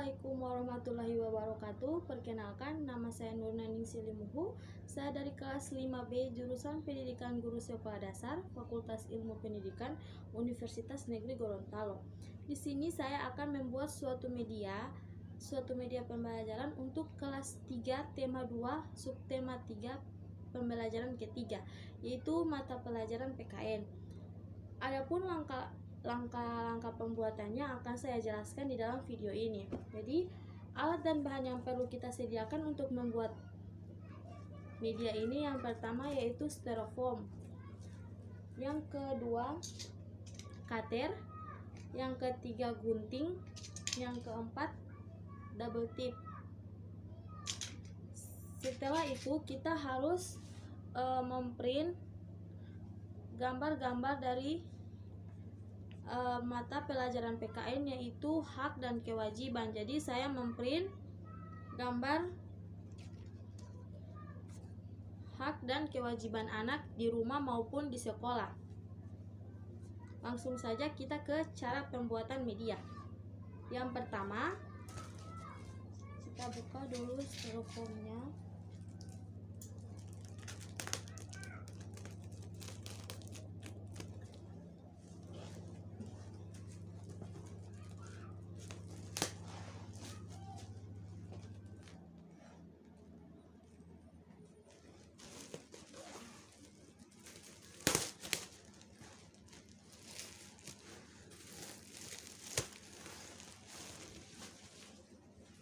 Assalamualaikum warahmatullahi wabarakatuh. Perkenalkan, nama saya Nurnaningsih Limuhu. Saya dari kelas 5B jurusan Pendidikan Guru Sekolah Dasar, Fakultas Ilmu Pendidikan, Universitas Negeri Gorontalo. Di sini saya akan membuat suatu media pembelajaran untuk kelas 3 tema 2 subtema 3 pembelajaran ketiga, yaitu mata pelajaran PKN. Adapun langkah pembuatannya akan saya jelaskan di dalam video ini. Jadi, alat dan bahan yang perlu kita sediakan untuk membuat media ini, yang pertama yaitu styrofoam, yang kedua cutter, yang ketiga gunting, yang keempat double tip. Setelah itu kita harus memprint gambar-gambar dari mata pelajaran PKN, yaitu hak dan kewajiban. Jadi saya memprint gambar hak dan kewajiban anak di rumah maupun di sekolah. Langsung saja kita ke cara pembuatan media. Yang pertama, kita buka dulu styrofoamnya.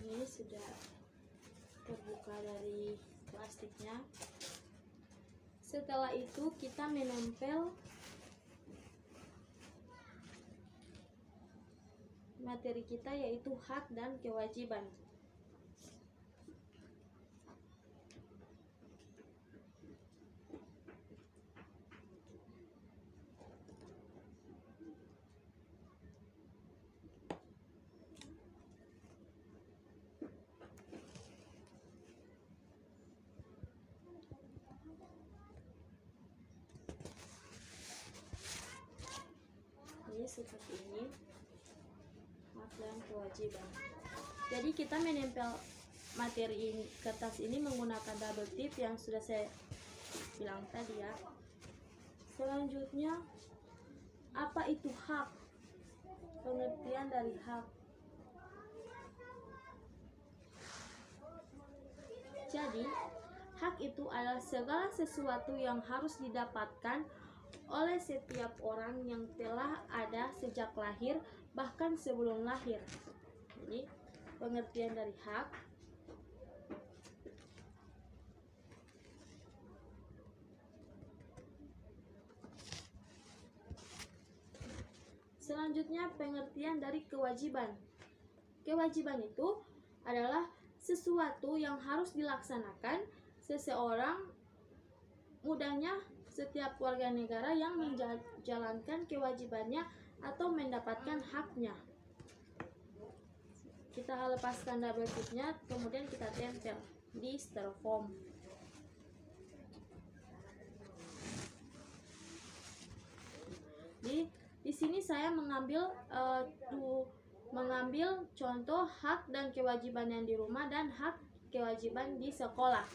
Ini sudah terbuka dari plastiknya. Setelah itu kita menempel materi kita, yaitu hak dan kewajiban. Ini seperti ini, hak dan kewajiban. Jadi kita menempel materi ini, kertas ini menggunakan double tip yang sudah saya bilang tadi ya. Selanjutnya, apa itu hak? Pengertian dari hak. Jadi, hak itu adalah segala sesuatu yang harus didapatkan oleh setiap orang yang telah ada sejak lahir, bahkan sebelum lahir. Jadi, pengertian dari hak. Selanjutnya, pengertian dari kewajiban. Kewajiban itu adalah sesuatu yang harus dilaksanakan seseorang, mudahnya setiap warga negara yang menjalankan kewajibannya atau mendapatkan haknya. Kita lepaskan double tipnya, kemudian kita tempel di styrofoam. Di sini saya mengambil contoh hak dan kewajiban yang di rumah dan hak kewajiban di sekolah.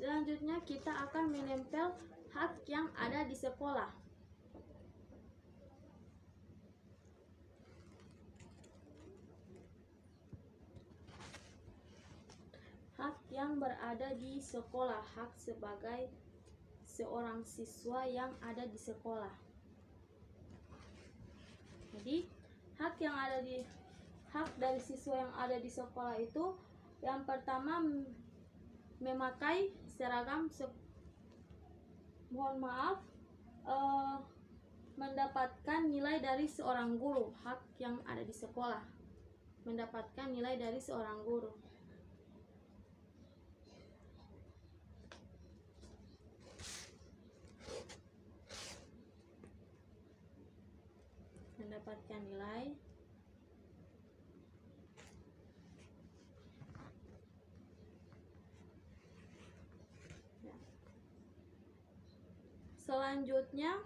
Selanjutnya kita akan menempel hak yang ada di sekolah. Hak yang berada di sekolah, hak sebagai seorang siswa yang ada di sekolah. Jadi, hak dari siswa yang ada di sekolah itu, yang pertama memakai seragam mendapatkan nilai dari seorang guru. Hak yang ada di sekolah, mendapatkan nilai dari seorang guru. Mendapatkan nilai. Selanjutnya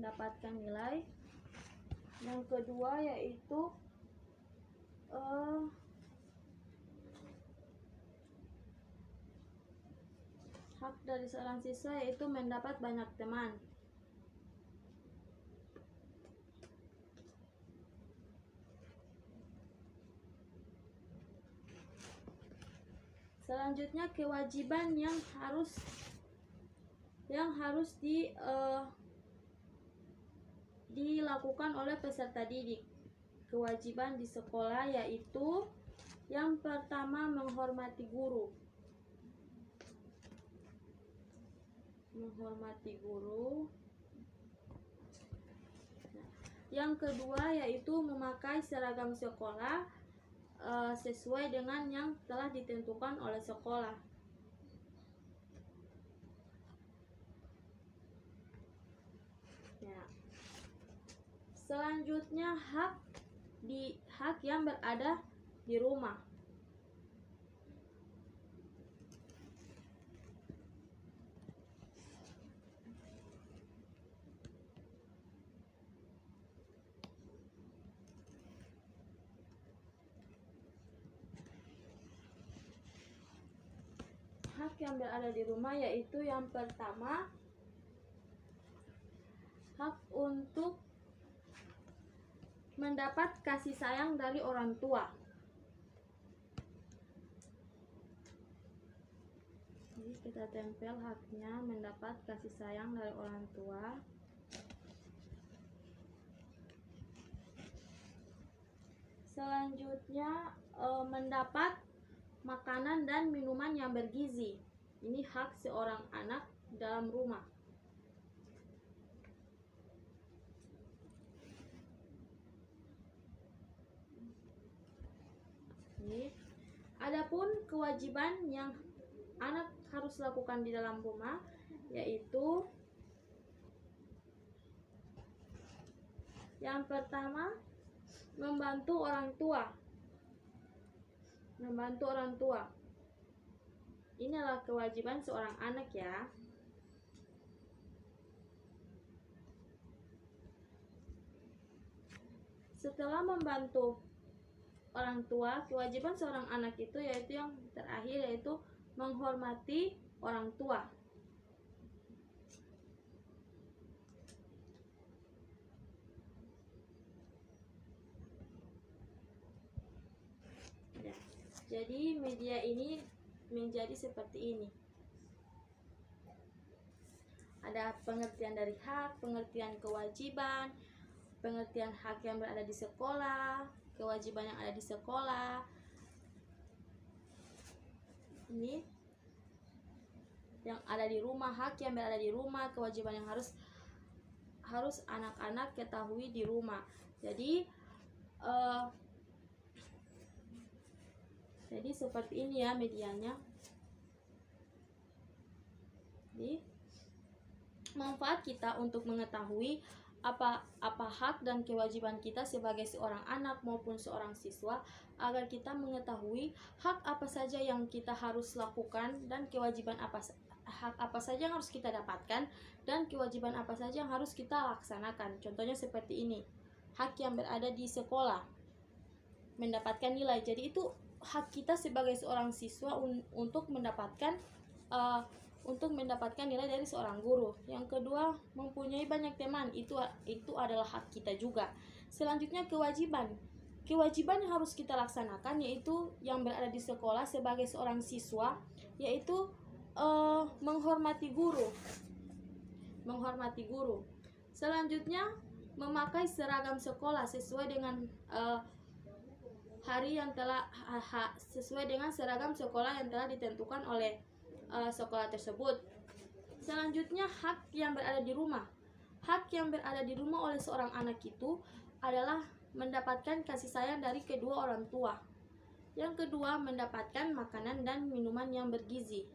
mendapatkan nilai. Yang kedua yaitu hak dari seorang siswa yaitu mendapat banyak teman. Selanjutnya kewajiban yang harus dilakukan oleh peserta didik. Kewajiban di sekolah yaitu yang pertama menghormati guru. Yang kedua yaitu memakai seragam sekolah sesuai dengan yang telah ditentukan oleh sekolah. Ya. Selanjutnya hak yang berada di rumah. Hak yang berada di rumah yaitu yang pertama hak untuk mendapat kasih sayang dari orang tua. Jadi kita tempel haknya mendapat kasih sayang dari orang tua. Selanjutnya mendapat makanan dan minuman yang bergizi. Ini hak seorang anak dalam rumah. Adapun kewajiban yang anak harus lakukan di dalam rumah yaitu yang pertama membantu orang tua. Ini adalah kewajiban seorang anak ya. Setelah membantu orang tua, kewajiban seorang anak itu yaitu yang terakhir yaitu menghormati orang tua. Ya. Jadi media ini menjadi seperti ini. Ada pengertian dari hak, pengertian kewajiban, pengertian hak yang berada di sekolah, kewajiban yang ada di sekolah. Ini yang ada di rumah, hak yang berada di rumah, kewajiban yang harus anak-anak ketahui di rumah. Jadi seperti ini ya medianya. Jadi manfaat kita untuk mengetahui apa hak dan kewajiban kita sebagai seorang anak maupun seorang siswa, agar kita mengetahui hak apa saja yang kita harus lakukan dan kewajiban hak apa saja yang harus kita dapatkan dan kewajiban apa saja yang harus kita laksanakan. Contohnya seperti ini, hak yang berada di sekolah, mendapatkan nilai. Jadi itu hak kita sebagai seorang siswa untuk mendapatkan nilai dari seorang guru. Yang kedua, mempunyai banyak teman, itu adalah hak kita juga. Selanjutnya kewajiban yang harus kita laksanakan yaitu yang berada di sekolah sebagai seorang siswa, yaitu menghormati guru. Selanjutnya memakai seragam sekolah sesuai dengan sesuai dengan seragam sekolah yang telah ditentukan oleh sekolah tersebut. Selanjutnya hak yang berada di rumah. Hak yang berada di rumah oleh seorang anak itu adalah mendapatkan kasih sayang dari kedua orang tua. Yang kedua, mendapatkan makanan dan minuman yang bergizi.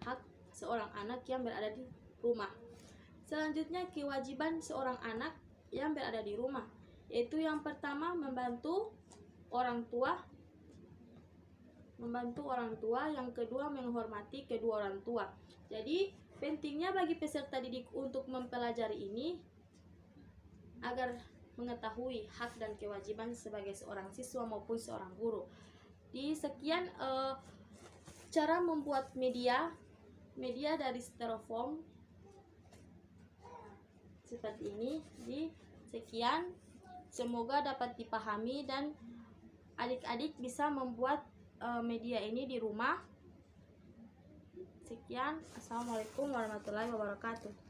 Hak seorang anak yang berada di rumah. Selanjutnya kewajiban seorang anak yang berada di rumah, yaitu yang pertama membantu orang tua, yang kedua menghormati kedua orang tua. Jadi pentingnya bagi peserta didik untuk mempelajari ini agar mengetahui hak dan kewajiban sebagai seorang siswa maupun seorang guru. Di sekian cara membuat media dari styrofoam seperti ini. Di sekian, semoga dapat dipahami dan adik-adik bisa membuat media ini di rumah. Sekian, assalamualaikum warahmatullahi wabarakatuh.